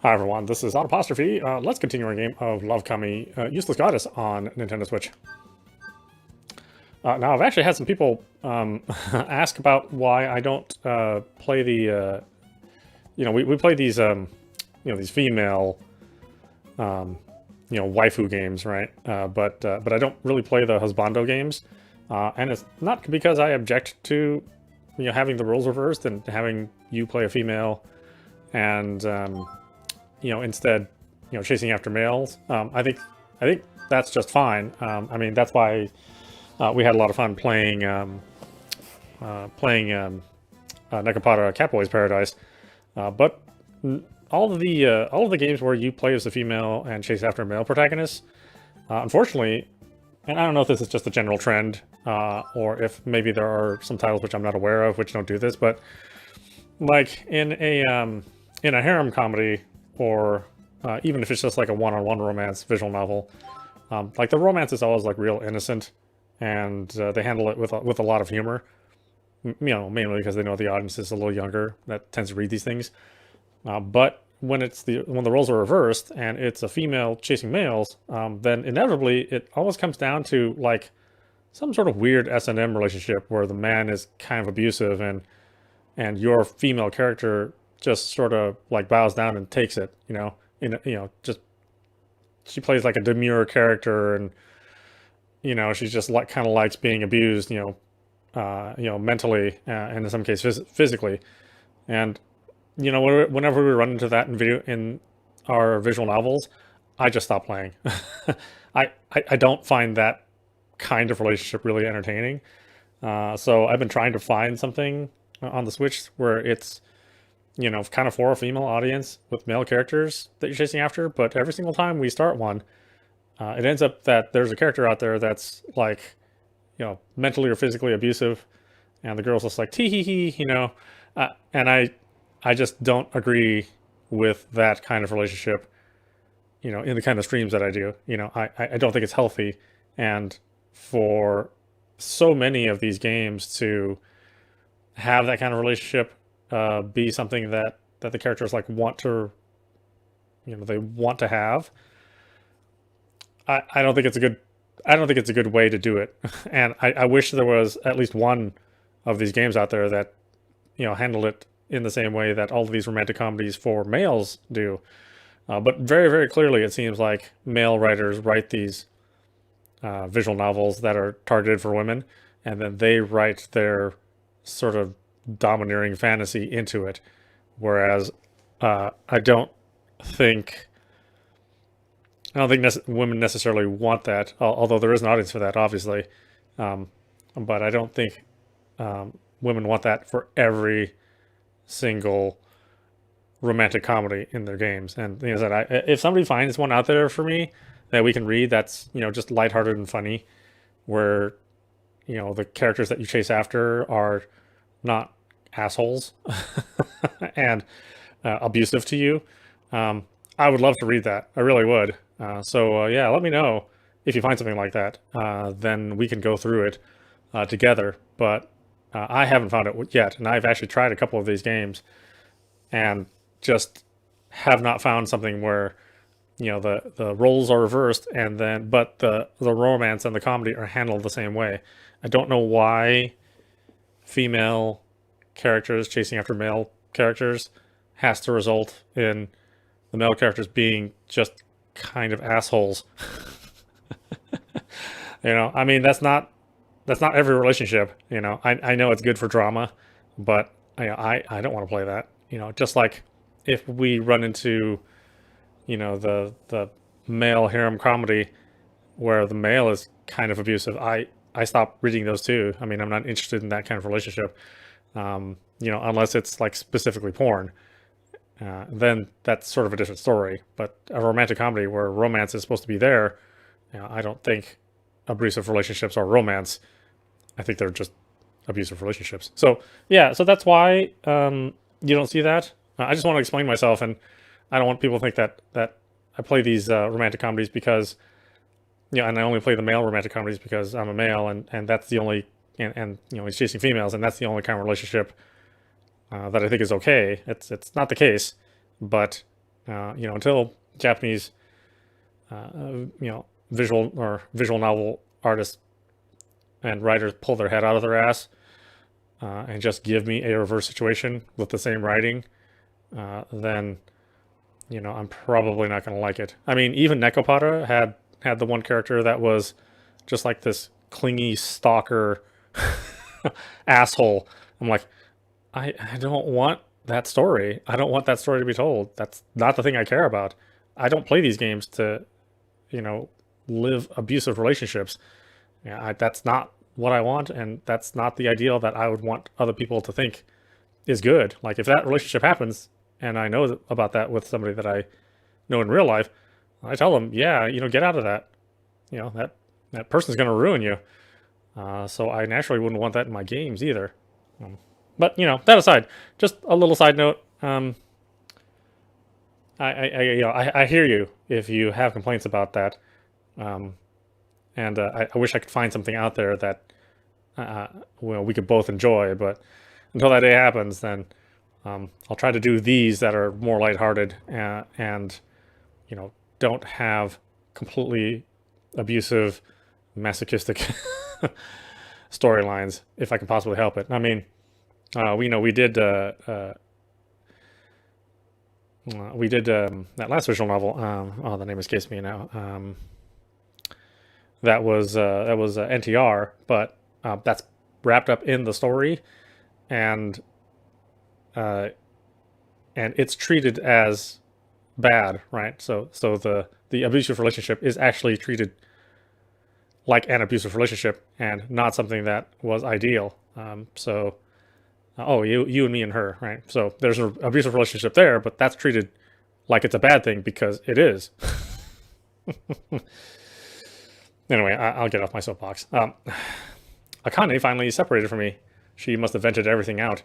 Hi everyone, this is audap. Let's continue our game of LoveKami, Useless Goddess on Nintendo Switch. Now I've actually had some people ask about why I don't play the, we play these, these female, waifu games, right? But I don't really play the husbando games, and it's not because I object to, having the roles reversed and having you play a female, and instead, chasing after males. I think that's just fine. I mean, that's why we had a lot of fun playing Nekopata Catboy's Paradise. But all of the games where you play as a female and chase after male protagonists, unfortunately, and I don't know if this is just a general trend, or if maybe there are some titles which I'm not aware of which don't do this, but like in a harem comedy, or even if it's just like a one-on-one romance visual novel, like the romance is always like real innocent, and they handle it with a lot of humor. Mainly because they know the audience is a little younger that tends to read these things. But when the roles are reversed and it's a female chasing males, then inevitably it always comes down to like some sort of weird S&M relationship where the man is kind of abusive, and your female character just sort of like bows down and takes it, just she plays like a demure character, and she's just like kind of likes being abused, mentally, and in some cases physically. And whenever we run into that in our visual novels, I just stop playing. I don't find that kind of relationship really entertaining. So I've been trying to find something on the Switch where it's kind of for a female audience with male characters that you're chasing after. But every single time we start one, it ends up that there's a character out there that's like, mentally or physically abusive, and the girl's just like tee hee hee, and I just don't agree with that kind of relationship, in the kind of streams that I do. I don't think it's healthy, and for so many of these games to have that kind of relationship be something that the characters like want to, they want to have. I don't think it's a good I don't think it's a good way to do it. And I wish there was at least one of these games out there that handled it in the same way that all of these romantic comedies for males do. But very, very clearly, it seems like male writers write these visual novels that are targeted for women, and then they write their sort of domineering fantasy into it. Whereas I don't think women necessarily want that, although there is an audience for that, obviously. But I don't think women want that for every single romantic comedy in their games. And the thing is that if somebody finds one out there for me that we can read, that's just lighthearted and funny, where the characters that you chase after are not assholes and abusive to you, I would love to read that. I really would. So yeah, let me know if you find something like that. Then we can go through it together. But I haven't found it yet, and I've actually tried a couple of these games and just have not found something where the roles are reversed, and then but the romance and the comedy are handled the same way. I don't know why female characters chasing after male characters has to result in the male characters being just kind of assholes. I mean, that's not every relationship. I know it's good for drama, but I don't want to play that. Just like if we run into the male harem comedy where the male is kind of abusive, I stop reading those too. I mean, I'm not interested in that kind of relationship. Unless it's like specifically porn. Then that's sort of a different story. But a romantic comedy where romance is supposed to be there, I don't think abusive relationships are romance. I think they're just abusive relationships. So yeah, so that's why you don't see that. I just want to explain myself, and I don't want people to think that I play these romantic comedies because, and I only play the male romantic comedies because I'm a male, and that's the only, and he's chasing females, and that's the only kind of relationship that I think is okay. It's not the case, but You know, until Japanese, you know, visual novel artists and writers pull their head out of their ass and just give me a reverse situation with the same writing, then you know I'm probably not going to like it. I mean, even Nekopara had the one character that was just like this clingy stalker asshole. I'm like, I don't want that story. I don't want that story to be told. That's not the thing I care about. I don't play these games to, you know, live abusive relationships. Yeah, that's not what I want, and that's not the ideal that I would want other people to think is good. Like if that relationship happens, and I know about that with somebody that I know in real life, I tell them, yeah, you know, get out of that. You know, that person's going to ruin you. So I naturally wouldn't want that in my games either. But you know, that aside, just a little side note. You know, I hear you if you have complaints about that, and I wish I could find something out there that well, we could both enjoy. But until that day happens, then I'll try to do these that are more lighthearted and you know don't have completely abusive, masochistic storylines if I can possibly help it. I mean, we did that last visual novel. Oh, the name escapes me now. That was NTR, but that's wrapped up in the story, and it's treated as bad, right? So the abusive relationship is actually treated like an abusive relationship and not something that was ideal. You and me and her, right? So there's an abusive relationship there, but that's treated like it's a bad thing because it is. Anyway, I'll get off my soapbox. Akane finally separated from me. She must have vented everything out.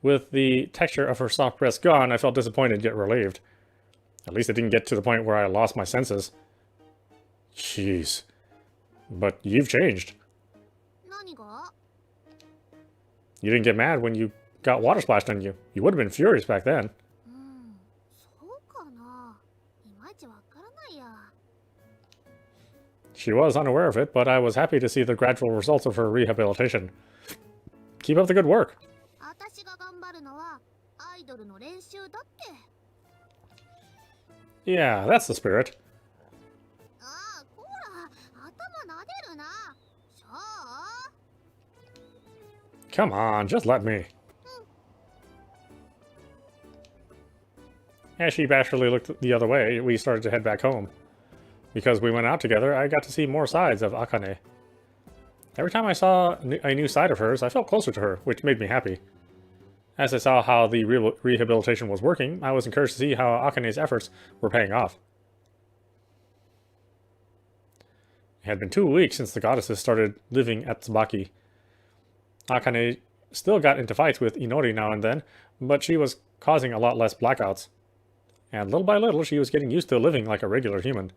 With the texture of her soft breast gone, I felt disappointed yet relieved. At least it didn't get to the point where I lost my senses. Jeez. But you've changed. You didn't get mad when you got water splashed on you. You would have been furious back then. She was unaware of it, but I was happy to see the gradual results of her rehabilitation. Keep up the good work. Yeah, that's the spirit. Come on, just let me. As she bashfully looked the other way, we started to head back home. Because we went out together, I got to see more sides of Akane. Every time I saw a new side of hers, I felt closer to her, which made me happy. As I saw how the rehabilitation was working, I was encouraged to see how Akane's efforts were paying off. It had been 2 weeks since the goddesses started living at Tsubaki. Akane still got into fights with Inori now and then, but she was causing a lot less blackouts. And little by little, she was getting used to living like a regular human.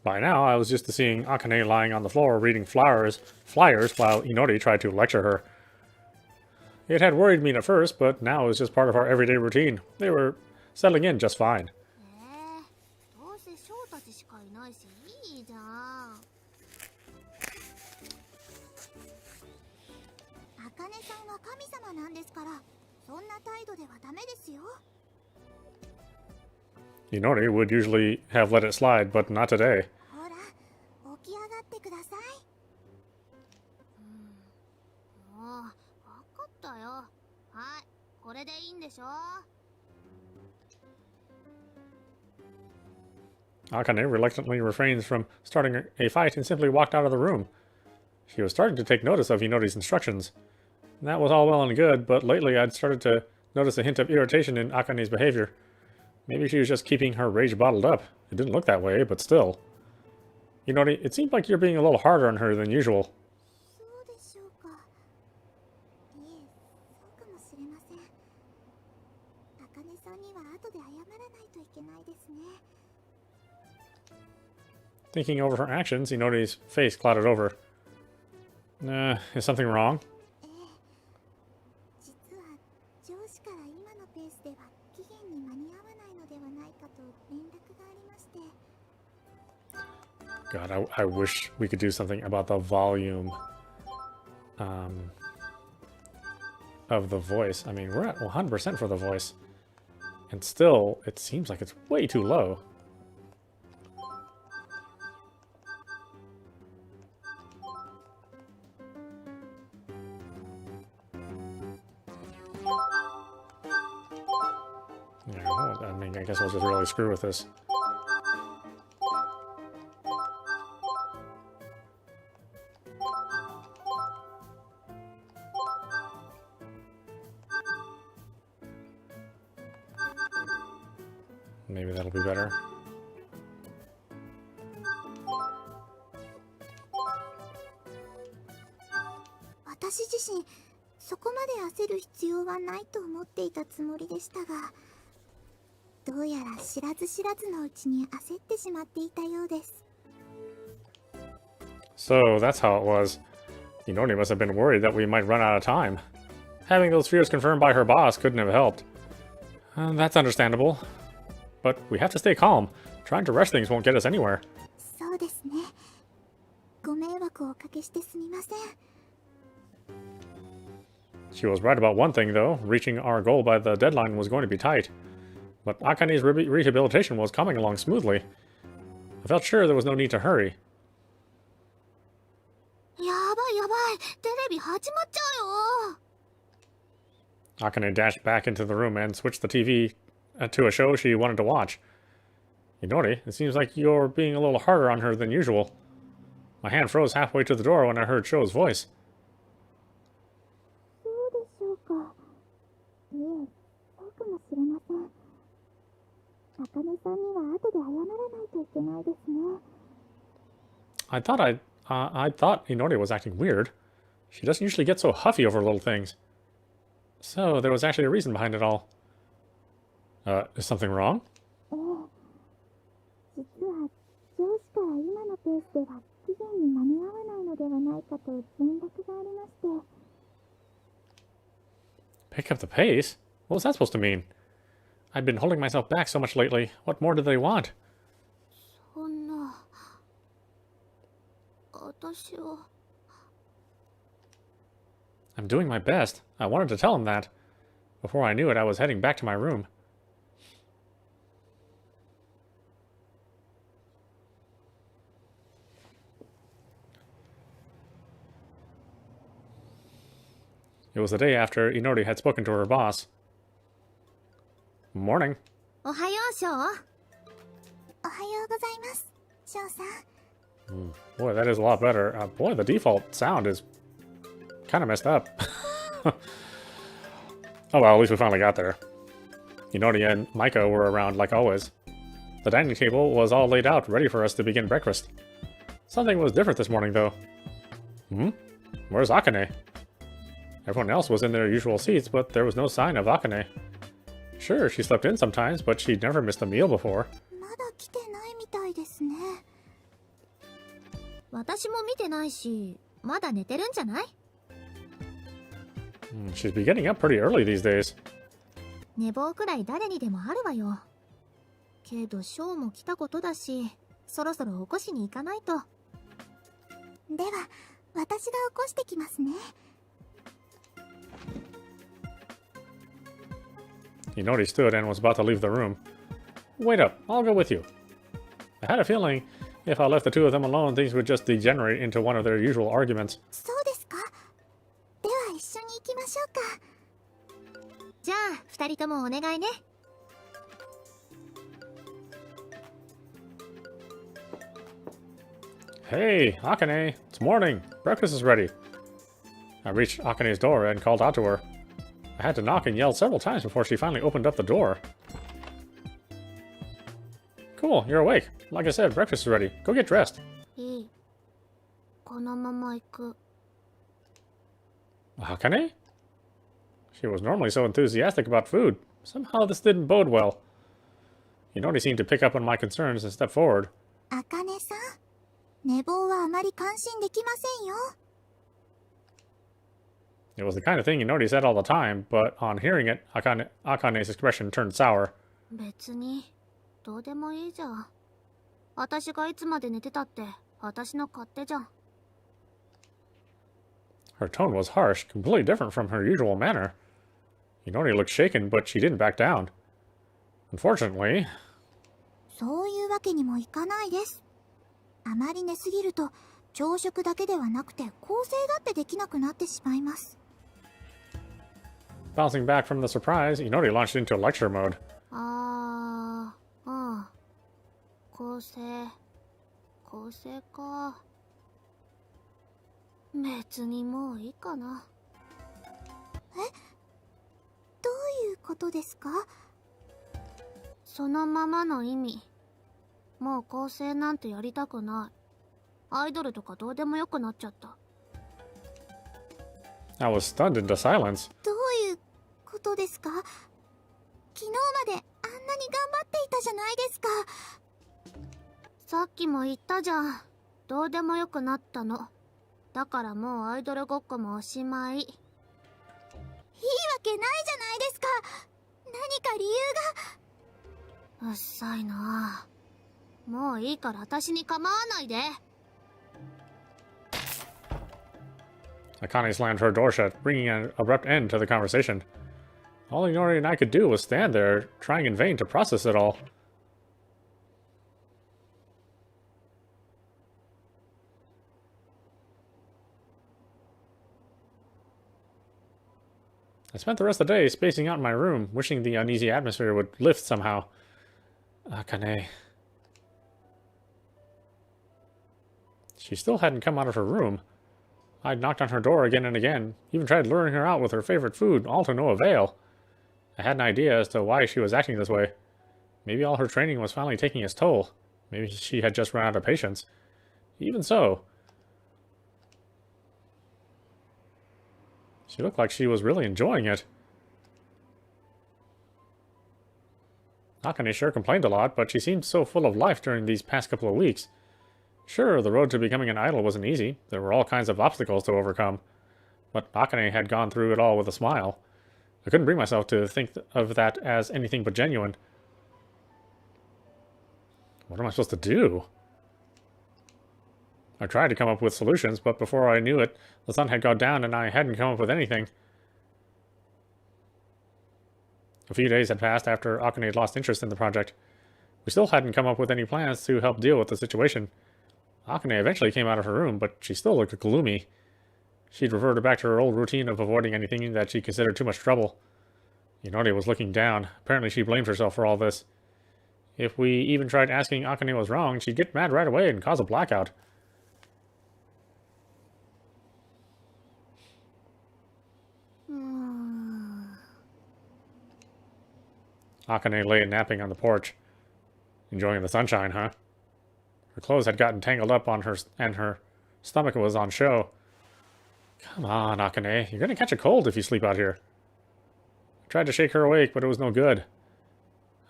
By now, I was used to seeing Akane lying on the floor reading flyers while Inori tried to lecture her. It had worried me at first, but now it was just part of our everyday routine. They were settling in just fine. Inori would usually have let it slide, but not today. Akane reluctantly refrains from starting a fight and simply walked out of the room. She was starting to take notice of Inori's instructions. That was all well and good, but lately I'd started to notice a hint of irritation in Akane's behavior. Maybe she was just keeping her rage bottled up. It didn't look that way, but still. You know, it seemed like you're being a little harder on her than usual. Thinking over her actions, Inori's face clouded over. Is something wrong? God, I wish we could do something about the volume of the voice. I mean, we're at 100% for the voice. And still, it seems like it's way too low. Yeah, well, I mean, I guess we'll just really screw with this. Maybe that'll be better. So that's how it was. Inori must have been worried that we might run out of time. Having those fears confirmed by her boss couldn't have helped. That's understandable. But we have to stay calm. Trying to rush things won't get us anywhere. She was right about one thing, though. Reaching our goal by the deadline was going to be tight. But Akane's rehabilitation was coming along smoothly. I felt sure there was no need to hurry. Akane dashed back into the room and switched the TV to a show she wanted to watch. Inori, it seems like you're being a little harder on her than usual. My hand froze halfway to the door when I heard Sho's voice. I thought Inori was acting weird. She doesn't usually get so huffy over little things. So there was actually a reason behind it all. Is something wrong? Pick up the pace? What was that supposed to mean? I've been holding myself back so much lately. What more do they want? I'm doing my best. I wanted to tell him that. Before I knew it, I was heading back to my room. It was the day after Inori had spoken to her boss. Morning. Boy, that is a lot better. Boy, the default sound is kind of messed up. Oh well, at least we finally got there. Inori and Maiko were around like always. The dining table was all laid out, ready for us to begin breakfast. Something was different this morning, though. Where's Akane? Everyone else was in their usual seats, but there was no sign of Akane. Sure, she slept in sometimes, but she'd never missed a meal before. She's been getting up pretty early these days. Inori stood and was about to leave the room. Wait up, I'll go with you. I had a feeling if I left the two of them alone, things would just degenerate into one of their usual arguments. Hey, Akane, it's morning. Breakfast is ready. I reached Akane's door and called out to her. I had to knock and yell several times before she finally opened up the door. Cool, you're awake. Like I said, breakfast is ready. Go get dressed. いい。このまま行く。Akane? She was normally so enthusiastic about food. Somehow this didn't bode well. Inori seemed to pick up on my concerns and step forward. あかねさん、寝坊はあまり感心できませんよ。It was the kind of thing Inori said all the time, but on hearing it, Akane's expression turned sour. 別に、どうでもいいじゃん。私がいつまで寝てたって、私の勝手じゃん。Her tone was harsh, completely different from her usual manner. Inori looked shaken, but she didn't back down. Unfortunately, そういうわけにもいかないです。あまり寝すぎると、朝食だけではなくて構成だってできなくなってしまいます。bouncing back from the surprise, Inori launched into lecture mode. 構成か。別にもういいかな。どういうことですか？そのままの意味。もう構成なんてやりたくない。アイドルとかどうでもよくなっちゃった。I was stunned into silence. どういうことですか？昨日まであんなに頑張っていたじゃないですか。さっきも言ったじゃん。どうでもよくなったの。だからもうアイドルごっこもおしまい。いいわけないじゃないですか。何か理由が。うっさいな。もういいから私に構わないで。Akane slammed her door shut, bringing an abrupt end to the conversation. All Inori and I could do was stand there, trying in vain to process it all. I spent the rest of the day spacing out in my room, wishing the uneasy atmosphere would lift somehow. Akane. She still hadn't come out of her room. I'd knocked on her door again and again, even tried luring her out with her favorite food, all to no avail. I had an idea as to why she was acting this way. Maybe all her training was finally taking its toll. Maybe she had just run out of patience. Even so, she looked like she was really enjoying it. Akane sure complained a lot, but she seemed so full of life during these past couple of weeks. Sure, the road to becoming an idol wasn't easy. There were all kinds of obstacles to overcome. But Akane had gone through it all with a smile. I couldn't bring myself to think of that as anything but genuine. What am I supposed to do? I tried to come up with solutions, but before I knew it, the sun had gone down and I hadn't come up with anything. A few days had passed after Akane had lost interest in the project. We still hadn't come up with any plans to help deal with the situation. Akane eventually came out of her room, but she still looked gloomy. She'd reverted back to her old routine of avoiding anything that she considered too much trouble. Inori was looking down. Apparently she blamed herself for all this. If we even tried asking Akane what was wrong, she'd get mad right away and cause a blackout. Akane lay napping on the porch. Enjoying the sunshine, huh? Her clothes had gotten tangled up on her, and her stomach was on show. Come on, Akane. You're gonna catch a cold if you sleep out here. I tried to shake her awake, but it was no good.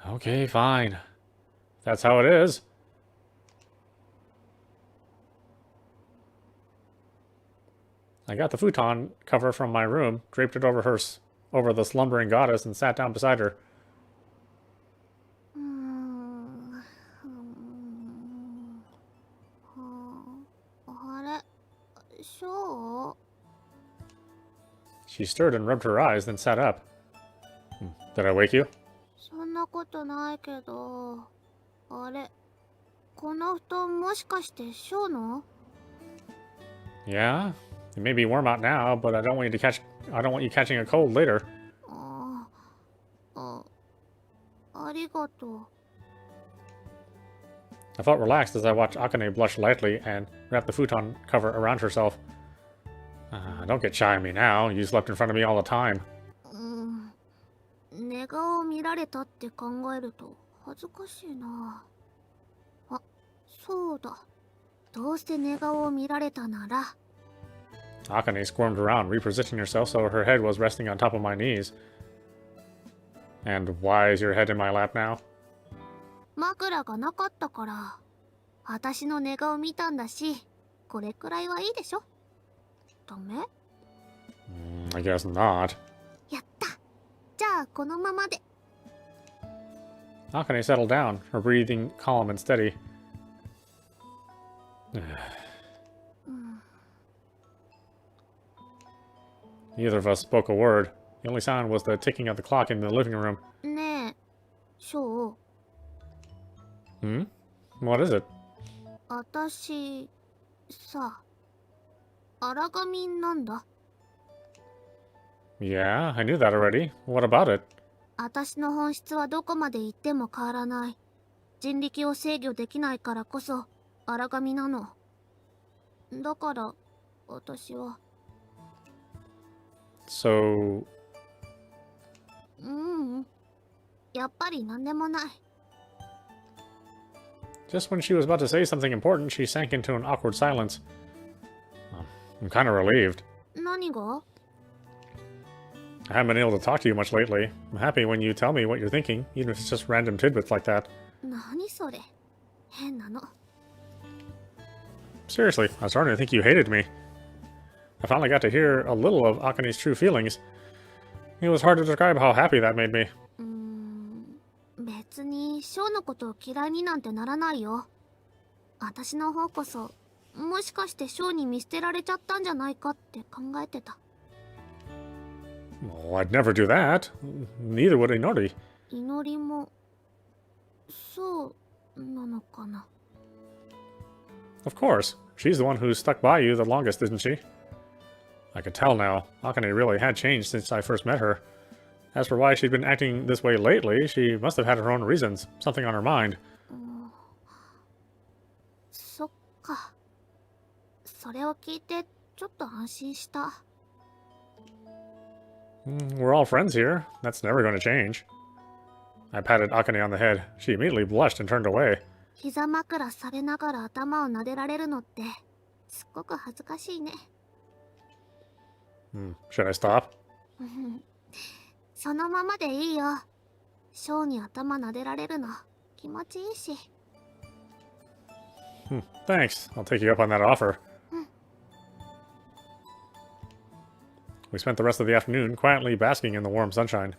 Okay, fine. That's how it is. I got the futon cover from my room, draped it over the slumbering goddess, and sat down beside her. She stirred and rubbed her eyes, then sat up. Did I wake you? そんなことないけど。あれ、この布団もしかしてショーの？ Yeah, it may be warm out now, but I don't want you catching a cold later. ありがとう。I felt relaxed as I watched Akane blush lightly and wrap the futon cover around herself. Don't get shy of me now. You slept in front of me all the time. 寝顔を見られたって考えると恥ずかしいな。そうだ。どうせ寝顔を見られたなら。 Akane squirmed around, repositioning herself so her head was resting on top of my knees. And why is your head in my lap now? 枕がなかったから。私の寝顔見たんだし、これくらいはいいでしょ。ダメ？ I guess not. やった。じゃあこのままで。 Akane settled down, her breathing calm and steady. Neither of us spoke a word. The only sound was the ticking of the clock in the living room. ねえ、ショウ。 Hmm? What is it? 私さ、荒髪なんだ。 Yeah, I knew that already. What about it? 私の本質はどこまで行っても変わらない。人力を制御できないからこそ荒髪なの。だから私は。So... やっぱり何でもない。 Just when she was about to say something important, she sank into an awkward silence. I'm kind of relieved. 何が？ I haven't been able to talk to you much lately. I'm happy when you tell me what you're thinking, even if it's just random tidbits like that. 何それ？変なの。 Seriously, I was starting to think you hated me. I finally got to hear a little of Akane's true feelings. It was hard to describe how happy that made me. 別にショウのことを嫌いになんてならないよ。私の方こそ、もしかしてショウに見捨てられちゃったんじゃないかって考えてた。 Oh, I'd never do that. Neither would Inori. 祈りも、そうなのかな。 Of course. She's the one who stuck by you the longest, isn't she? I could tell now. Akane really had changed since I first met her. As for why she'd been acting this way lately, she must have had her own reasons. Something on her mind. そっか。それを聞いてちょっと安心した。 We're all friends here. That's never going to change. I patted Akane on the head. She immediately blushed and turned away. 膝枕されながら頭を撫でられるのってすっごく恥ずかしいね。 Should I stop? そのままでいいよ。ショウに頭撫でられるの気持ちいいし。 Thanks. I'll take you up on that offer. We spent the rest of the afternoon quietly basking in the warm sunshine.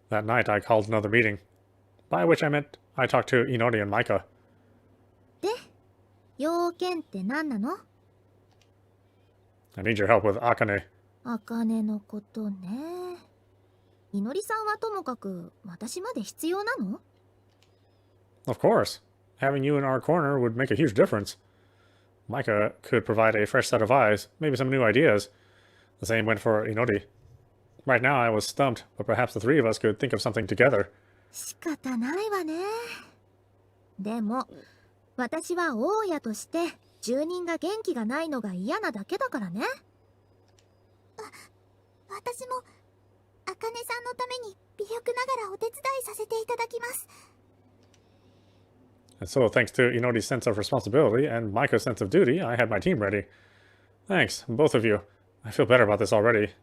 That night, I called another meeting, by which I meant I talked to Inori and Micah. で、要件って何なの？ I need your help with Akane. 茜のことね。いのりさんはともかく私まで必要なの？ Of course. Having you in our corner would make a huge difference. Micah could provide a fresh set of eyes, maybe some new ideas. The same went for Inori. Right now, I was stumped, but perhaps the three of us could think of something together. 仕方ないわね。でも、私は大家として住人が元気がないのが嫌なだけだからね。私も、茜さんのために微力ながらお手伝いさせていただきます。 And so, thanks to Inori's sense of responsibility and Micah's sense of duty, I had my team ready. Thanks, both of you. I feel better about this already.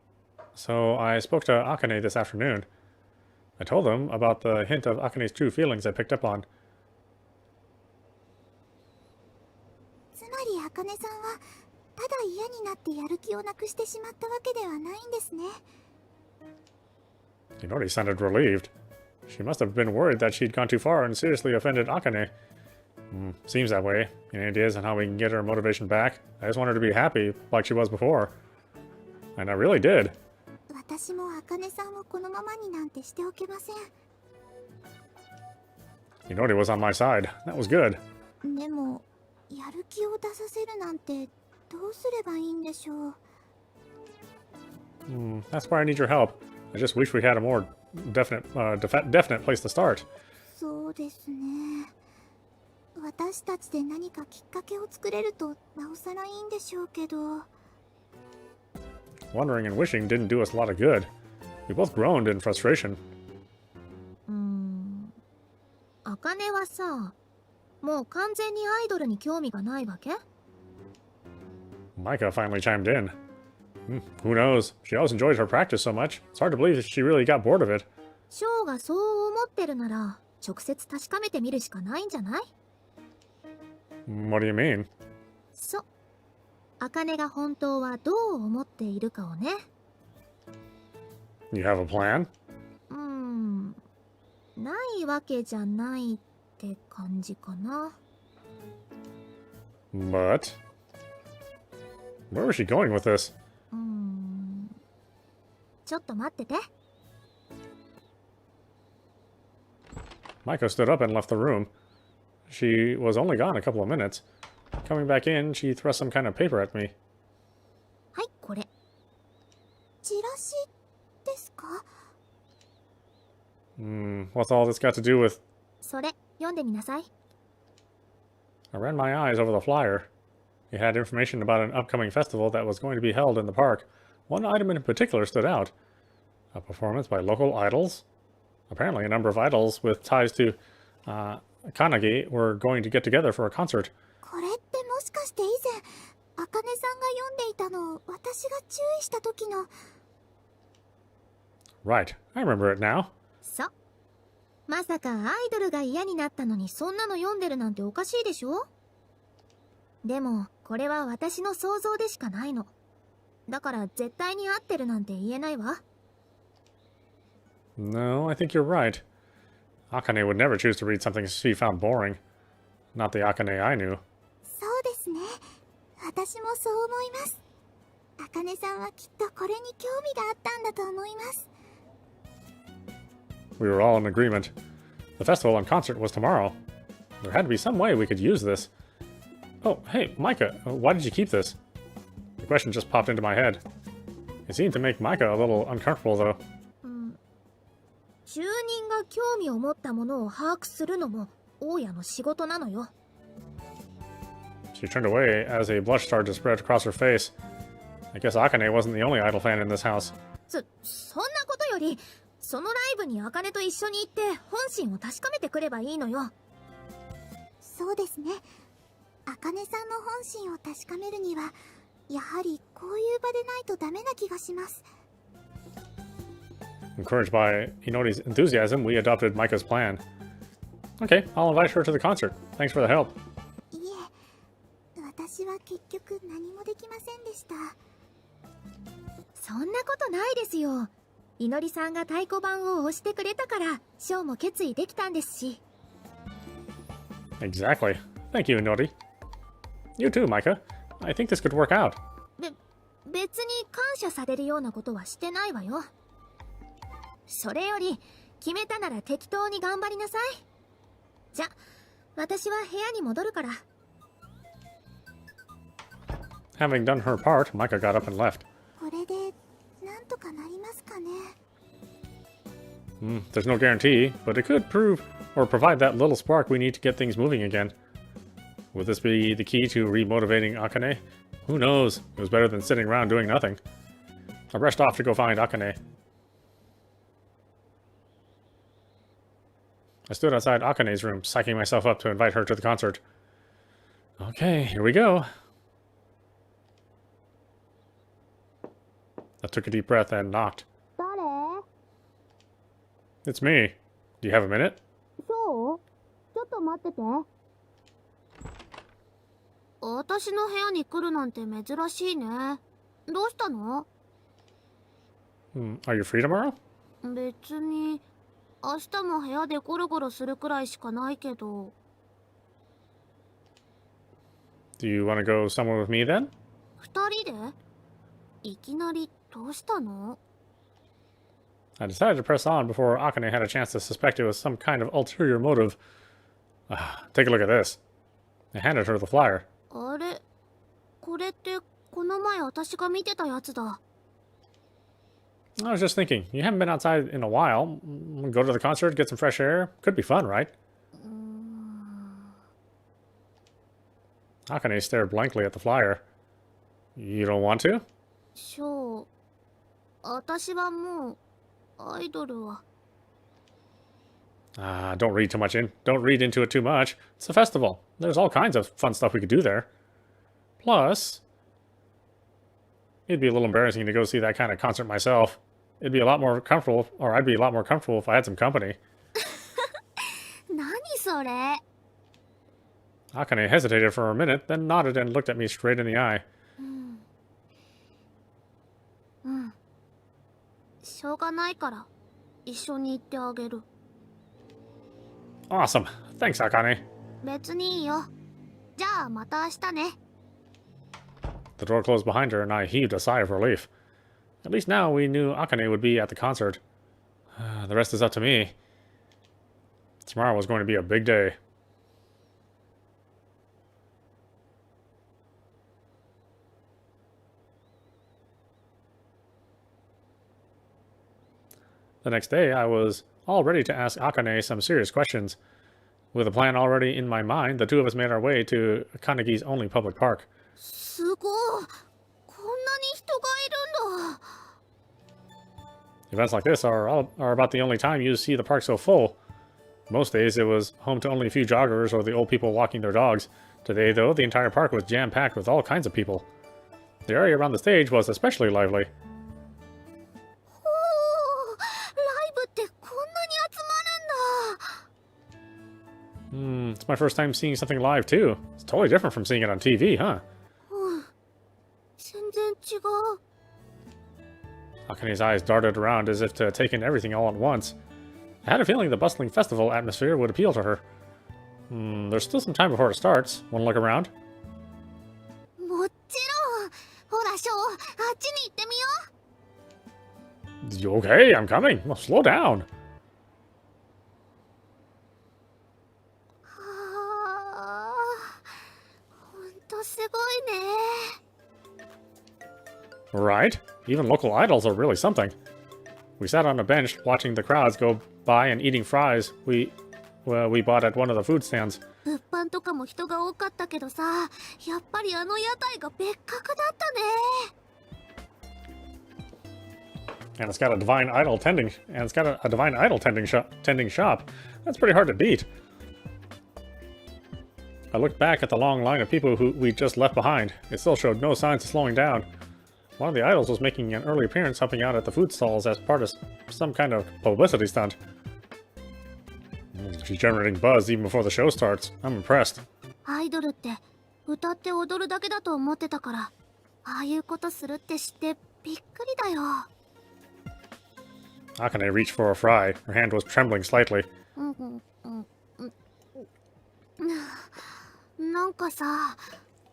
So, I spoke to Akane this afternoon. I told them about the hint of Akane's true feelings I picked up on. つまり茜さんは、ただ嫌になってやる気をなくしてしまったわけではないんですね。 Inori sounded relieved. She must have been worried that she'd gone too far and seriously offended Akane. Seems that way. Any ideas on how we can get her motivation back? I just want her to be happy, like she was before. And I really did. 私も茜さんをこのままになんてしておけません。 Inori was on my side. That was good. でも、やる気を出させるなんてどうすればいいんでしょう。That's why I need your help. I just wish we had a more definite place to start. そうですね。私たちで何かきっかけを作れるとなおさらいいんでしょうけど。Wondering and wishing didn't do us a lot of good. We both groaned in frustration. 茜はさ、もう完全にアイドルに興味がないわけ？ Micah finally chimed in. Who knows? She always enjoys her practice so much. It's hard to believe that she really got bored of it. ショーがそう思ってるなら、直接確かめてみるしかないんじゃない？ What do you mean? そう。茜が本当はどう思っているかをね。You have a plan? ないわけじゃないって感じかな。But... Where was she going with this? ちょっと待ってて。Micah stood up and left the room. She was only gone a couple of minutes. Coming back in, she thrust some kind of paper at me. はい、これ。チラシですか？ What's all this got to do with... それ、読んでみなさい。I ran my eyes over the flyer. It had information about an upcoming festival that was going to be held in the park. One item in particular stood out. A performance by local idols? Apparently a number of idols with ties to Kanagi were going to get together for a concert. これってもしかして以前、茜さんが読んでいたのを私が注意した時の。 Right, I remember it now. そう。まさかアイドルが嫌になったのにそんなの読んでるなんておかしいでしょ？でも、これは私の想像でしかないの。だから絶対に合ってるなんて言えないわ。No, I think you're right. Akane would never choose to read something she found boring. Not the Akane I knew. そうですね。私もそう思います。茜さんはきっとこれに興味があったんだと思います。 We were all in agreement. The festival and concert was tomorrow. There had to be some way we could use this. Oh, hey, Micah, why did you keep this? The question just popped into my head. It seemed to make Micah a little uncomfortable, though. 住人が興味を持ったものを把握するのも大家の仕事なのよ。She turned away as a blush started to spread across her face. I guess Akane wasn't the only idol fan in this house. そんなことより、そのライブに茜と一緒に行って本心を確かめてくればいいのよ。そうですね。茜さんの本心を確かめるには、やはりこういう場でないとダメな気がします。 Encouraged by Inori's enthusiasm, we adopted Micah's plan. Okay, I'll invite her to the concert. Thanks for the help. いえ、私は結局何もできませんでした。そんなことないですよ。いのりさんが太鼓判を押してくれたからショーも決意できたんですし。 Exactly. Thank you, Inori. You too, Micah. I think this could work out. 別に感謝されるようなことはしてないわよ。それより決めたなら適当に頑張りなさい。じゃ、私は部屋に戻るから。 Having done her part, Micah got up and left. これでなんとかなりますかね。There's no guarantee, but it could prove or provide that little spark we need to get things moving again. Would this be the key to remotivating Akane? Who knows? It was better than sitting around doing nothing. I rushed off to go find Akane. I stood outside Akane's room, psyching myself up to invite her to the concert. Okay, here we go. I took a deep breath and knocked. 誰？ It's me. Do you have a minute? そう？ちょっと待ってて。私の部屋に来るなんて珍しいね。どうしたの？ Are you free tomorrow? 別に明日も部屋でゴロゴロするくらいしかないけど。Do you want to go somewhere with me then? 二人で？いきなりどうしたの？ I decided to press on before Akane had a chance to suspect it was some kind of ulterior motive. Take a look at this. I handed her the flyer. あれ、これってこの前私が見てたやつだ。I was just thinking, you haven't been outside in a while. Go to the concert, get some fresh air. Could be fun, right? Akane stared blankly at the flyer. You don't want to? ショー、私はもうアイドルは。Don't read too much in. Don't read into it too much. It's a festival. There's all kinds of fun stuff we could do there. Plus, it'd be a little embarrassing to go see that kind of concert myself. It'd be a lot more comfortable, or I'd be a lot more comfortable if I had some company. 何それ。 Akane hesitated for a minute, then nodded and looked at me straight in the eye. うん。しょうがないから一緒に行ってあげる。 Awesome. Thanks, Akane. 別にいいよ。じゃあまた明日ね。 The door closed behind her, and I heaved a sigh of relief. At least now we knew Akane would be at the concert. The rest is up to me. Tomorrow was going to be a big day. The next day, I was all ready to ask Akane some serious questions. With a plan already in my mind, the two of us made our way to Kanegi's only public park. すごい。こんなに人がいるんだ。 Events like this are about the only time you see the park so full. Most days it was home to only a few joggers or the old people walking their dogs. Today, though, the entire park was jam-packed with all kinds of people. The area around the stage was especially lively. おお、ライブってこんなに集まるんだ。 It's my first time seeing something live, too. It's totally different from seeing it on TV, huh? うん。全然違う。 Akane's eyes darted around as if to take in everything all at once. I had a feeling the bustling festival atmosphere would appeal to her. There's still some time before it starts. Want to look around? もちろん。ほらショー、あっちに行ってみよう。 Okay, I'm coming. Well, slow down. はあ、ほんとすごいね。 Right? Even local idols are really something. We sat on a bench watching the crowds go by and eating fries we bought at one of the food stands. 物販とかも人が多かったけどさ、やっぱりあの屋台が別格だったね。 And it's got a divine idol tending shop. That's pretty hard to beat. I looked back at the long line of people who we just left behind. It still showed no signs of slowing down. One of the idols was making an early appearance helping out at the food stalls as part of some kind of publicity stunt. She's generating buzz even before the show starts. I'm impressed. アイドルって歌って踊るだけだと思ってたから、ああいうことするって知ってびっくりだよ。 Akane reached for a fry. Her hand was trembling slightly. なんかさ、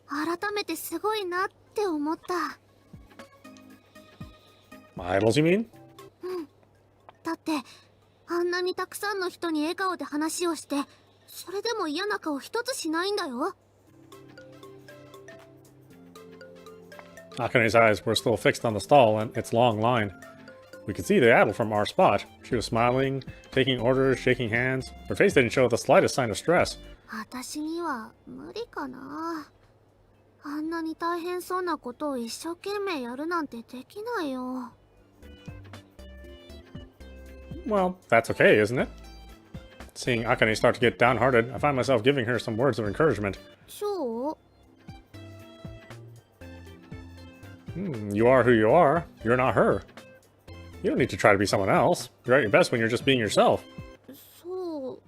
改めてすごいなって思った。 Idols, you mean? だってあんなにたくさんの人に笑顔で話をして、それでも嫌な顔一つしないんだよ。 Akane's eyes were still fixed on the stall and its long line. We could see the idol from our spot. She was smiling, taking orders, shaking hands. Her face didn't show the slightest sign of stress. 私には無理かな。あんなに大変そうなことを一生懸命やるなんてできないよ。 Well, that's okay, isn't it? Seeing Akane start to get downhearted, I find myself giving her some words of encouragement. そう？ You are who you are. You're not her. You don't need to try to be someone else. You're at your best when you're just being yourself. そ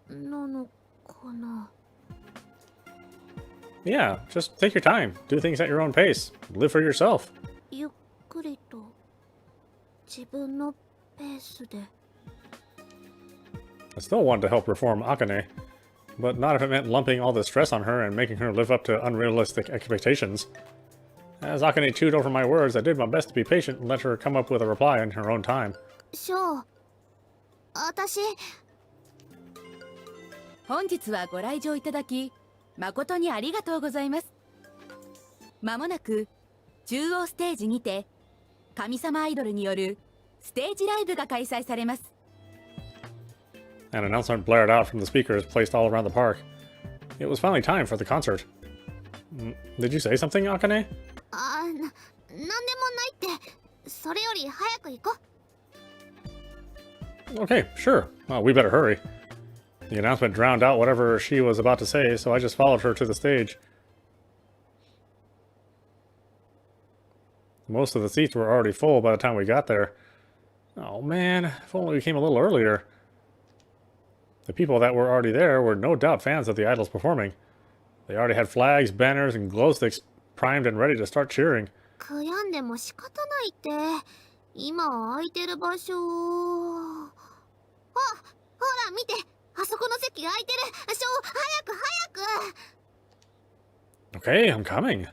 うなのかな。 Yeah, just take your time. Do things at your own pace. Live for yourself. ゆっくりと自分のペースで。 I still wanted to help reform Akane, but not if it meant lumping all the stress on her and making her live up to unrealistic expectations. As Akane chewed over my words, I did my best to be patient and let her come up with a reply in her own time. ショー、私。本日はご来場いただき誠にありがとうございます。まもなく中央ステージにて神様アイドルによるステージライブが開催されます。 An announcement blared out from the speakers placed all around the park. It was finally time for the concert. Did you say something, Akane? なんでもないって。それより早く行こう。 Okay, sure. Well, we better hurry. The announcement drowned out whatever she was about to say, so I just followed her to the stage. Most of the seats were already full by the time we got there. Oh man, if only we came a little earlier. The people that were already there were no doubt fans of the idols performing. They already had flags, banners, and glow sticks primed and ready to start cheering. 悔やんでも仕方ないって。今空いてる場所。あ、ほら見て、あそこの席空いてる。早く早く。 Okay, I'm coming.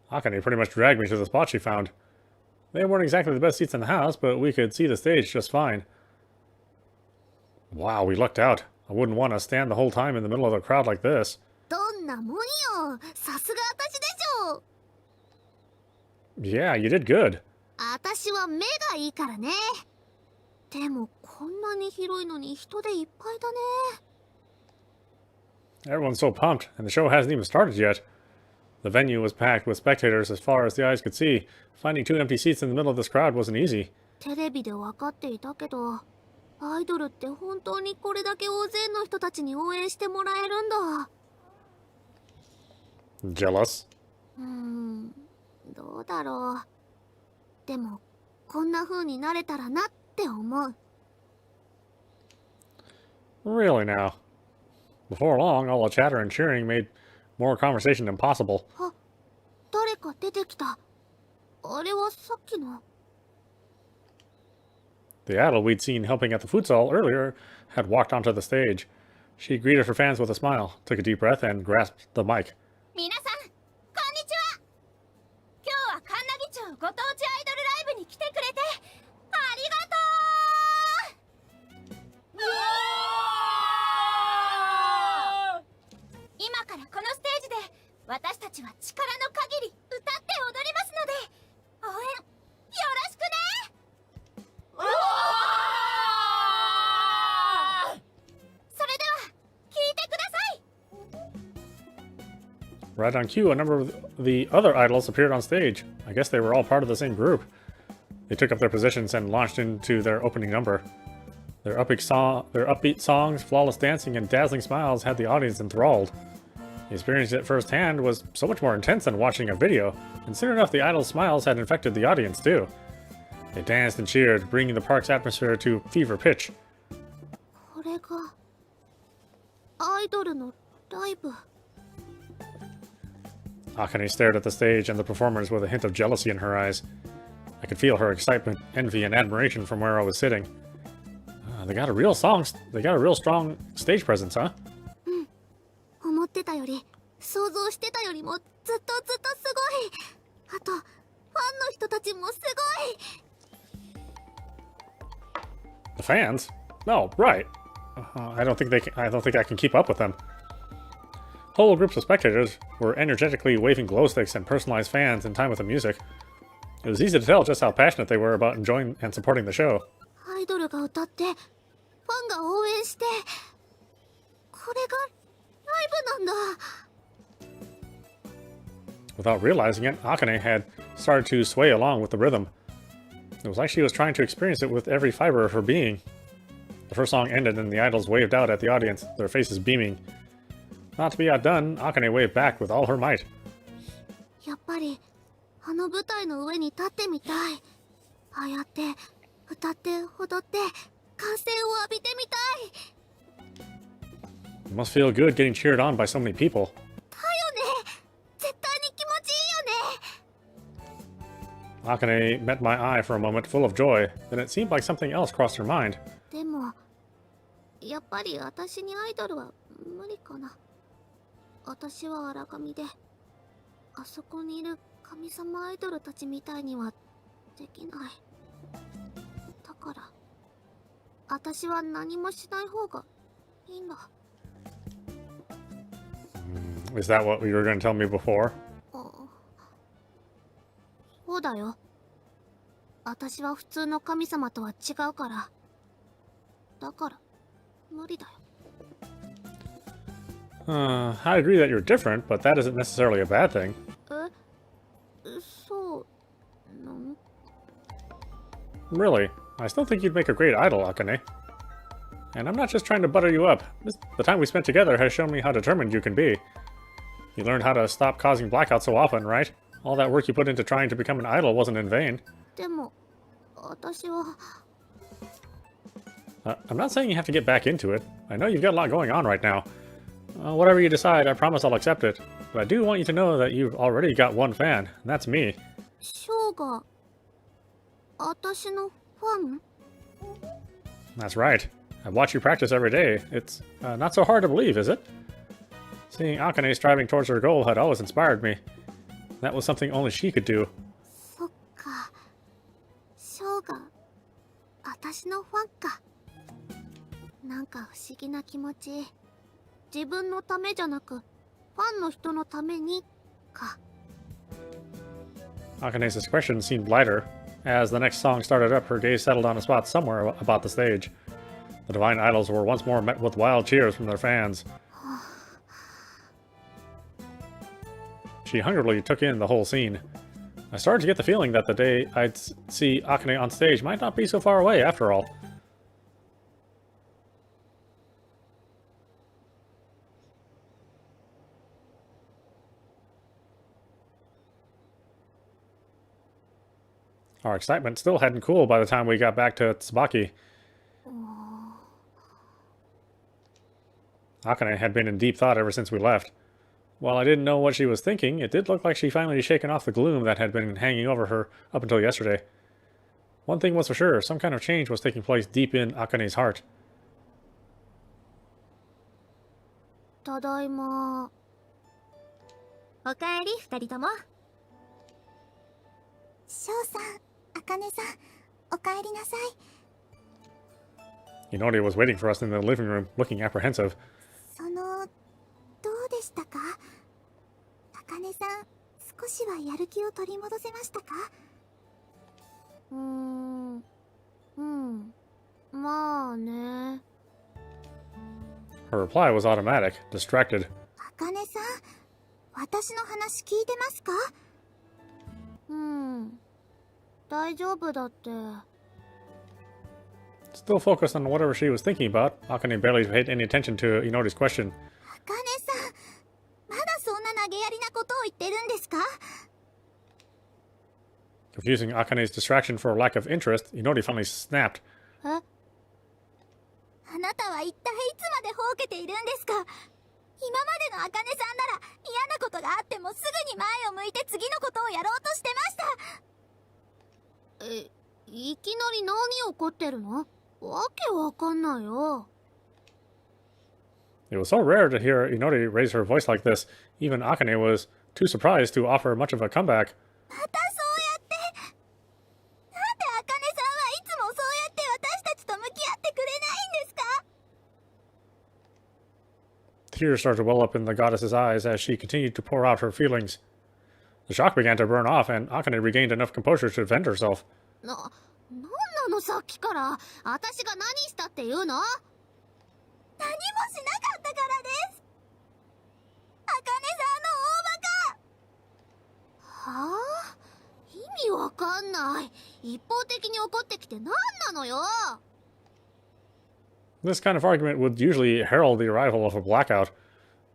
Akane pretty much dragged me to the spot she found. They weren't exactly the best seats in the house, but we could see the stage just fine. Wow, we lucked out. I wouldn't want to stand the whole time in the middle of the crowd like this. どんなもんよ。さすが私でしょ。 Yeah, you did good. 私は目がいいからね。でもこんなに広いのに人でいっぱいだね。 Everyone's so pumped, and the show hasn't even started yet. The venue was packed with spectators as far as the eyes could see. Finding 2 empty seats in the middle of this crowd wasn't easy. テレビで分かっていたけど、アイドルって本当にこれだけ大勢の人たちに応援してもらえるんだ。 Jealous? どうだろう。でもこんな風になれたらなって思う。 Really now? Before long, all the chatter and cheering made more conversation impossible. あ、誰か出てきた。あれはさっきの。 The idol we'd seen helping at the food stall earlier had walked onto the stage. She greeted her fans with a smile, took a deep breath, and grasped the mic. 皆さん、こんにちは。今日は神奈木町ご当地アイドルライブに来てくれてありがとう。今からこのステージで私たちは力の限り歌って踊りますので応援よろしくね。それでは聞いてください。 Right on cue, a number of the other idols appeared on stage. I guess they were all part of the same group. They took up their positions and launched into their opening number. Their upbeat songs, flawless dancing, and dazzling smiles had the audience enthralled. The experience at first hand was so much more intense than watching a video, and soon enough the idols' smiles had infected the audience too. They danced and cheered, bringing the park's atmosphere to fever pitch. これがアイドルのライブ。 Akane stared at the stage and the performers with a hint of jealousy in her eyes. I could feel her excitement, envy, and admiration from where I was sitting. They got a real strong stage presence, huh? 思ってたより、想像してたよりもずっとすごい。あと、ファンの人たちもすごい。 The fans? No, right. I don't think I can keep up with them. Whole groups of spectators were energetically waving glow sticks and personalized fans in time with the music. It was easy to tell just how passionate they were about enjoying and supporting the show. アイドルが歌って、ファンが応援して、これがライブなんだ。 Without realizing it, Akane had started to sway along with the rhythm. It was like she was trying to experience it with every fiber of her being. The first song ended and the idols waved out at the audience, their faces beaming. Not to be outdone, Akane waved back with all her might. やっぱりあの舞台の上に立ってみたい。ああやって歌って踊って歓声を浴びてみたい。 It must feel good getting cheered on by so many people. だよね。絶対に気持ちいいよね。 Akane met my eye for a moment, full of joy. Then it seemed like something else crossed her mind. でもやっぱり私にアイドルは無理かな。私は荒神で、あそこにいる神様アイドルたちみたいにはできない。だから私は何もしない方がいいんだ。 Is that what you were going to tell me before? そうだよ。私は普通の神様とは違うから。だから無理だよ。 I agree that you're different, but that isn't necessarily a bad thing. そうなの？ Really, I still think you'd make a great idol, Akane. And I'm not just trying to butter you up. The time we spent together has shown me how determined you can be. You learned how to stop causing blackouts so often, right? All that work you put into trying to become an idol wasn't in vain. でも私は I'm not saying you have to get back into it. I know you've got a lot going on right now. Whatever you decide, I promise I'll accept it. But I do want you to know that you've already got one fan, and that's me. ショーが私のファン？ That's right. I watch you practice every day. It's not so hard to believe, is it? Seeing Akane striving towards her goal had always inspired me. That was something only she could do. そっか。ショーが私のファンか。なんか不思議な気持ち。自分のためじゃなく、ファンの人のためにか。Akane's expression seemed lighter. As the next song started up, her gaze settled on a spot somewhere about the stage. The Divine Idols were once more met with wild cheers from their fans. She hungrily took in the whole scene. I started to get the feeling that the day I'd see Akane on stage might not be so far away after all. Our excitement still hadn't cooled by the time we got back to Tsubaki. Akane had been in deep thought ever since we left. While I didn't know what she was thinking, it did look like she finally shaken off the gloom that had been hanging over her up until yesterday. One thing was for sure, some kind of change was taking place deep in Akane's heart. ただいま。おかえり、二人とも。翔さん、茜さん、おかえりなさい。 Inori was waiting for us in the living room, looking apprehensive. どうでしたか？茜さん、少しはやる気を取り戻せましたか？まあね。Her reply was automatic, distracted. 茜さん、私の話聞いてますか？大丈夫だって。 Still focused on whatever she was thinking about, Akane barely paid any attention to Inori's question. 茜さん、まだそんな投げやりなことを言ってるんですか？ Confusing Akane's distraction for a lack of interest, Inori finally snapped. あなたは一体いつまでほうけているんですか？今までの茜さんなら嫌なことがあってもすぐに前を向いて次のことをやろうとしてました。いきなり何怒ってるの？わけわかんないよ。 It was so rare to hear Inori raise her voice like this. Even Akane was too surprised to offer much of a comeback. またそうやって。なんで茜さんはいつもそうやって私たちと向き合ってくれないんですか？ Tears started to well up in the goddess's eyes as she continued to pour out her feelings. The shock began to burn off, and Akane regained enough composure to defend herself. なんなのさっきから。私が何したって言うの？何もしなかったからです。茜さんの大バカ。はあ？意味わかんない。一方的に怒ってきて何なのよ。 This kind of argument would usually herald the arrival of a blackout,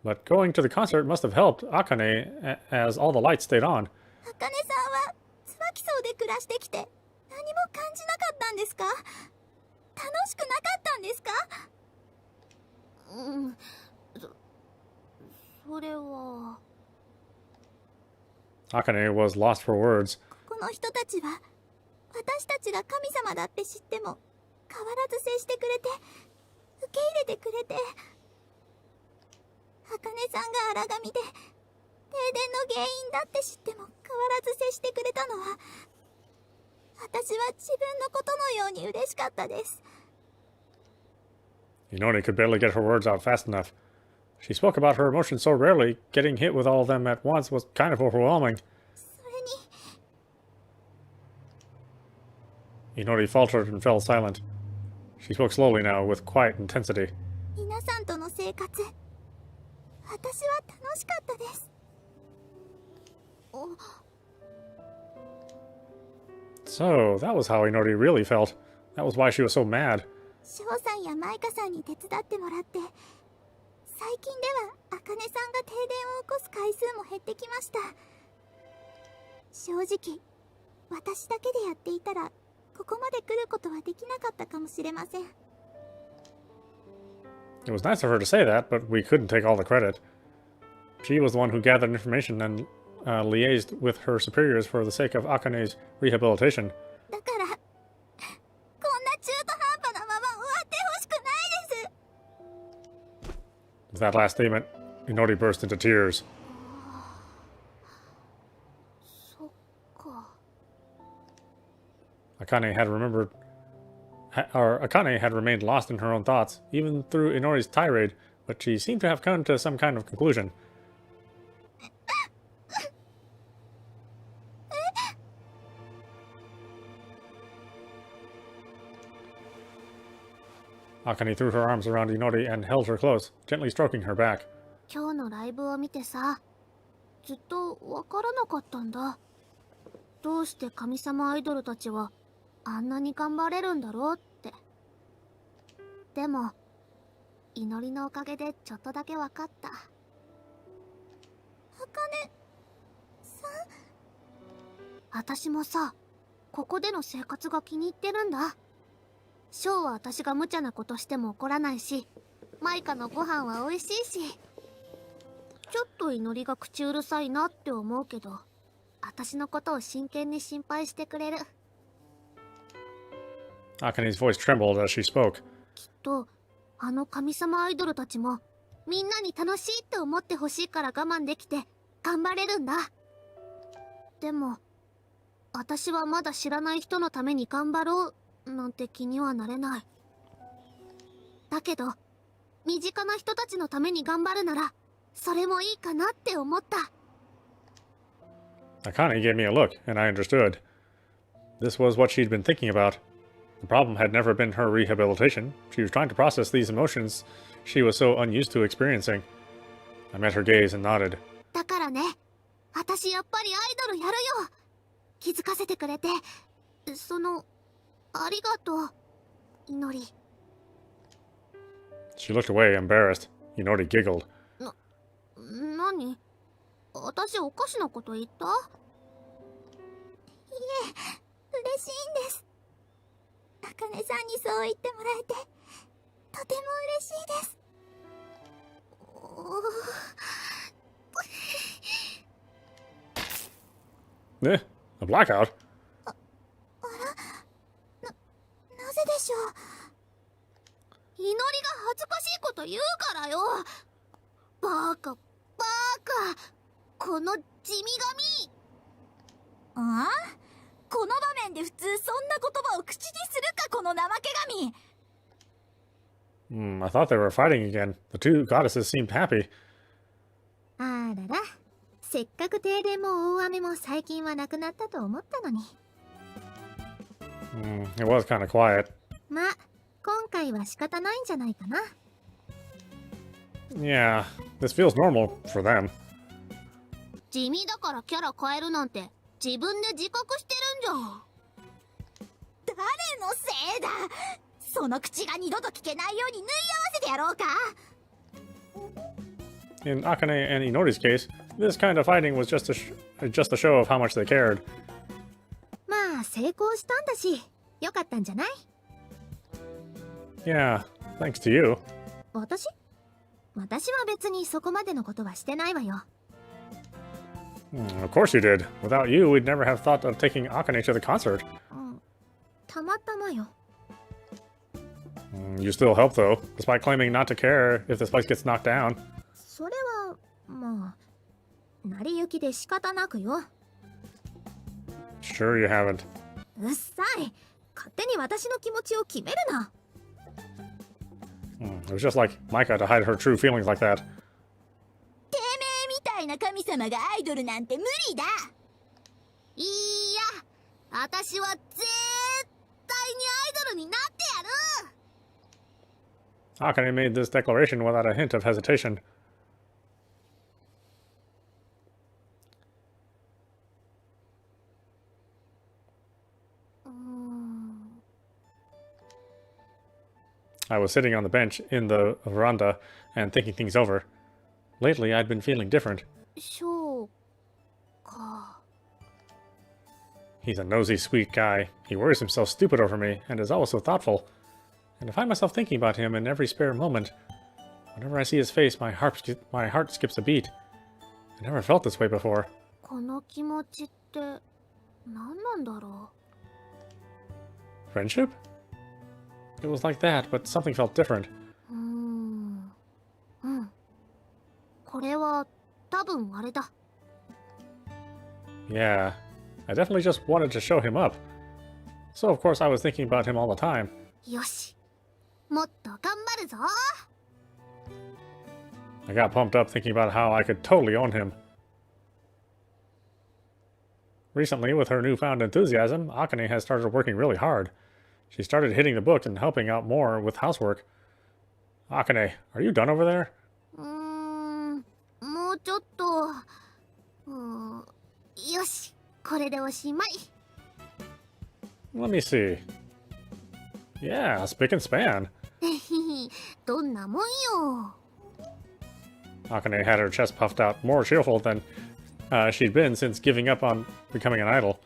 but going to the concert must have helped Akane as all the lights stayed on. 茜さんは椿荘で暮らしてきて何も感じなかったんですか？楽しくなかったんですか？それは。 Akane was lost for words. この人たちは私たちが神様だって知っても変わらず接してくれて受け入れてくれて、茜さんが荒神で停電の原因だって知っても変わらず接してくれたのは、私は自分のことのように嬉しかったです。 Inori could barely get her words out fast enough. She spoke about her emotions so rarely, getting hit with all of them at once was kind of overwhelming. それに Inori faltered and fell silent. She spoke slowly now, with quiet intensity. 皆さんとの生活、私は楽しかったです。So, that was how Inori really felt. That was why she was so mad. 翔さんやマイカさんに手伝ってもらって最近では茜さんが停電を起こす回数も減ってきました。正直私だけでやっていたらここまで来ることはできなかったかもしれません。 It was nice of her to say that, but we couldn't take all the credit. She was the one who gathered information and liaised with her superiors for the sake of Akane's rehabilitation. だからこんな中途半端なまま終わってほしくないです。 With that last statement, Inori burst into tears. そっか。 Akane had remained lost in her own thoughts, even through Inori's tirade, but she seemed to have come to some kind of conclusion. Akane threw her arms around Inori and held her close, gently stroking her back. 今日のライブを見てさ、ずっとわからなかったんだ。どうして神様アイドルたちはあんなに頑張れるんだろうって。でも、祈りのおかげでちょっとだけわかった。茜さん。私もさ、ここでの生活が気に入ってるんだ。ショーは私が無茶なことしても怒らないし、マイカのご飯は美味しいし。ちょっと祈りが口うるさいなって思うけど、私のことを真剣に心配してくれる。Akane's voice trembled as she spoke. きっと、あの神様アイドルたちも、みんなに楽しいって思ってほしいから我慢できて、頑張れるんだ。でも、私はまだ知らない人のために頑張ろう、なんて気にはなれない。だけど、身近な人たちのために頑張るなら、それもいいかなって思った。Akane gave me a look, and I understood. This was what she'd been thinking about. The problem had never been her rehabilitation. She was trying to process these emotions she was so unused to experiencing. I met her gaze and nodded. だからね、私やっぱりアイドルやるよ。気づかせてくれて、ありがとう、祈り。She looked away, embarrassed. Inori giggled. 何？私おかしなこと言った？いえ、嬉しいんです。茜さんにそう言ってもらえて、とても嬉しいです。Eh? A blackout? なぜでしょう。祈りが恥ずかしいこと言うからよ。バカ、この地味ああ、この場面で普通そんな言葉を口にするか、この怠け神。I thought they were fighting again. The two goddesses seemed happy. あらら、せっかく停電も大雨も最近はなくなったと思ったのに。It was kind of quiet. ま、今回は仕方ないんじゃないかな。Yeah, this feels normal for them. 地味だからキャラ変えるなんて自分で自覚してるんじゃん。誰のせいだ。その口が二度と聞けないように縫い合わせてやろうか。 In Akane and Inori's case, this kind of fighting was just a show of how much they cared. まあ成功したんだし、よかったんじゃない？ Yeah, thanks to you. 私は別にそこまでのことはしてないわよ。Of course you did. Without you, we'd never have thought of taking Akane to the concert. たまたまよ。You still help, though, despite claiming not to care if this place gets knocked down. それはまあ成り行きで仕方なくよ。Sure you haven't. うっさい。勝手に私の気持ちを決めるな。It was just like Micah to hide her true feelings like that. てめえみたいな神様がアイドルなんて無理だ。いや、私は絶対にアイドルになってやる。 Akane made this declaration without a hint of hesitation. I was sitting on the bench in the veranda and thinking things over. Lately, I'd been feeling different. そうか。 He's a nosy, sweet guy. He worries himself stupid over me and is always so thoughtful. And I find myself thinking about him in every spare moment. Whenever I see his face, my heart skips a beat. I never felt this way before. この気持ちって何なんだろ Friendship? It was like that, but something felt different. う。うん。これは多分あれだ。 Yeah, I definitely just wanted to show him up. So of course I was thinking about him all the time. よし。もっと頑張るぞ。 I got pumped up thinking about how I could totally own him. Recently, with her newfound enthusiasm, Akane has started working really hard. She started hitting the books and helping out more with housework. Akane, are you done over there? もうちょっと。よし。これでおしまい。 Let me see. Yeah, spick and span. どんなもんよ。 Akane had her chest puffed out, more cheerful than she'd been since giving up on becoming an idol.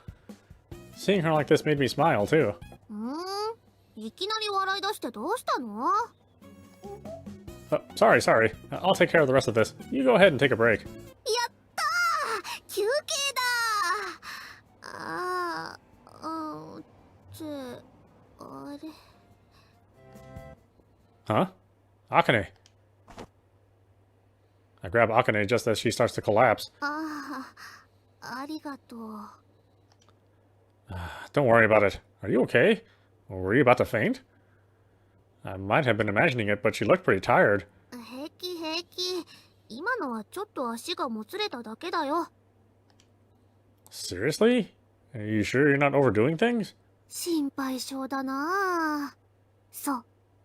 Seeing her like this made me smile, too. いきなり笑い出してどうしたの？ Sorry. I'll take care of the rest of this. You go ahead and take a break. やったー！休憩だー！あれ。 Huh? Akane. I grab Akane just as she starts to collapse. ありがとう。 Don't worry about it. Are you okay? Or were you about to faint? I might have been imagining it, but she looked pretty tired. 平気。今のはちょっと足がもつれただけだよ。 Seriously? Are you sure you're not overdoing things? 心配性だなあ。そ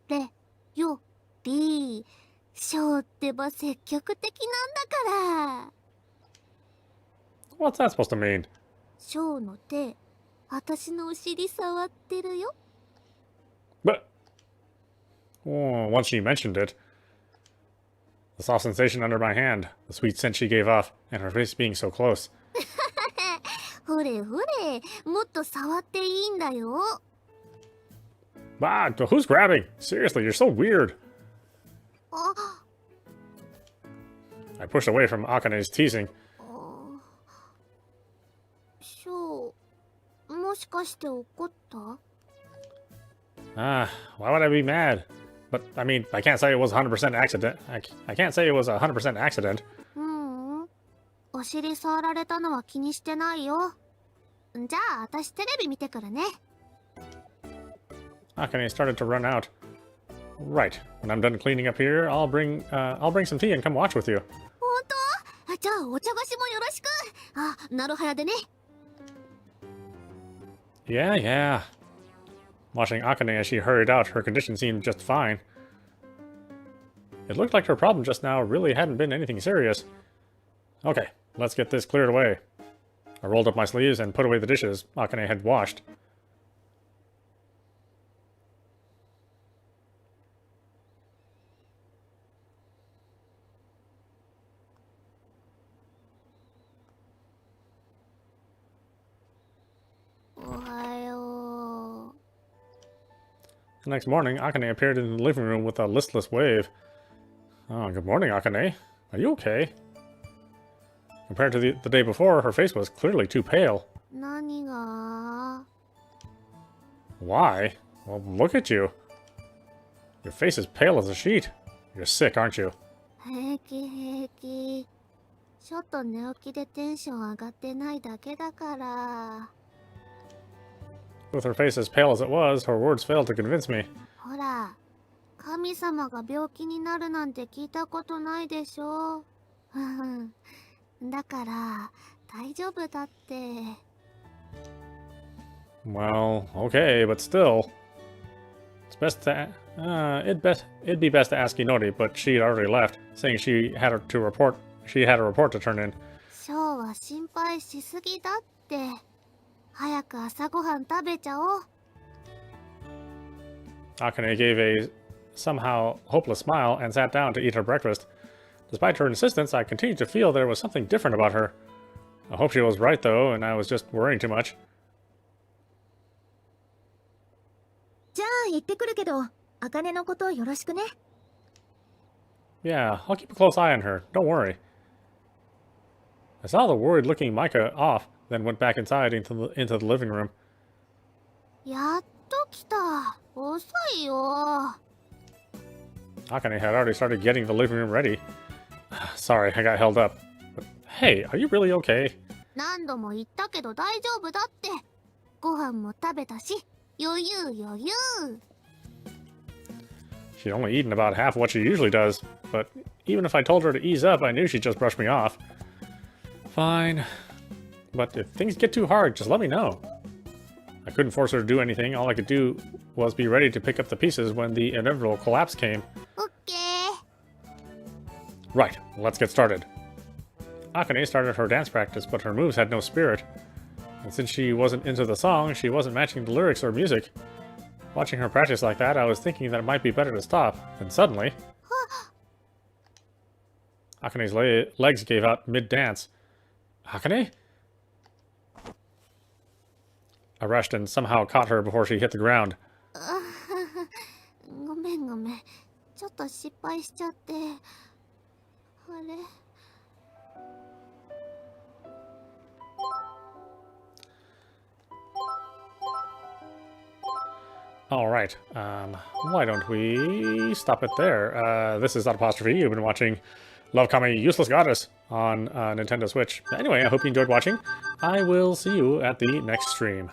れより、ショーってば積極的なんだから。 What's that supposed to mean? ショーの手、私のお尻触ってるよ。 But once she mentioned it, the soft sensation under my hand, the sweet scent she gave off, and her face being so close. ほれ、もっと触っていいんだよ。 Bah, who's grabbing? Seriously, you're so weird. あ、 I pushed away from Akane's teasing. ショー、もしかして怒った？ Why would I be mad? But, I mean, I can't say it was 100% accident. I can't say it was 100% accident. お尻触られたのは気にしてないよ。じゃあ、私テレビ見てくるね。 Akane started to run out. Right. When I'm done cleaning up here, I'll bring some tea and come watch with you. 本当？じゃあ、お茶菓子もよろしく。なるはやでね。 Yeah. Watching Akane as she hurried out, her condition seemed just fine. It looked like her problem just now really hadn't been anything serious. Okay, let's get this cleared away. I rolled up my sleeves and put away the dishes Akane had washed. The next morning, Akane appeared in the living room with a listless wave. Oh, good morning, Akane. Are you okay? Compared to the day before, her face was clearly too pale. 何が？ Why? Well, look at you. Your face is pale as a sheet. You're sick, aren't you? 平気。ちょっと寝起きでテンション上がってないだけだから。 With her face as pale as it was, her words failed to convince me. ほら、神様が病気になるなんて聞いたことないでしょ。だから、大丈夫だって。 Well, okay, but still. It's best to... it'd be best to ask Inori, but she'd already left, saying she had a report to turn in. ショーは心配しすぎだって。早く朝ごはん食べちゃおう。 Akane gave somehow hopeless smile and sat down to eat her breakfast. Despite her insistence, I continued to feel there was something different about her. I hope she was right, though, and I was just worrying too much. じゃあ行ってくるけど、茜のことよろしくね。Yeah, I'll keep a close eye on her. Don't worry. I saw the worried-looking Micah off, then went back inside into the living room. やっと来た。遅いよ。 Akane had already started getting the living room ready. Sorry, I got held up. But hey, are you really okay? 何度も言ったけど大丈夫だって。ご飯も食べたし、余裕余裕。 She'd only eaten about half what she usually does, but even if I told her to ease up, I knew she'd just brush me off. Fine. But if things get too hard, just let me know. I couldn't force her to do anything. All I could do was be ready to pick up the pieces when the inevitable collapse came. オッケー。 Right, let's get started. Akane started her dance practice, but her moves had no spirit. And since she wasn't into the song, she wasn't matching the lyrics or music. Watching her practice like that, I was thinking that it might be better to stop. Then suddenly... Akane's legs gave out mid-dance. Akane? I rushed and somehow caught her before she hit the ground. ごめんごめん。ちょっと失敗しちゃって。あれ Alright, why don't we stop it there? This is Apostrophe. You've been watching LoveKami Useless Goddess on Nintendo Switch. Anyway, I hope you enjoyed watching. I will see you at the next stream.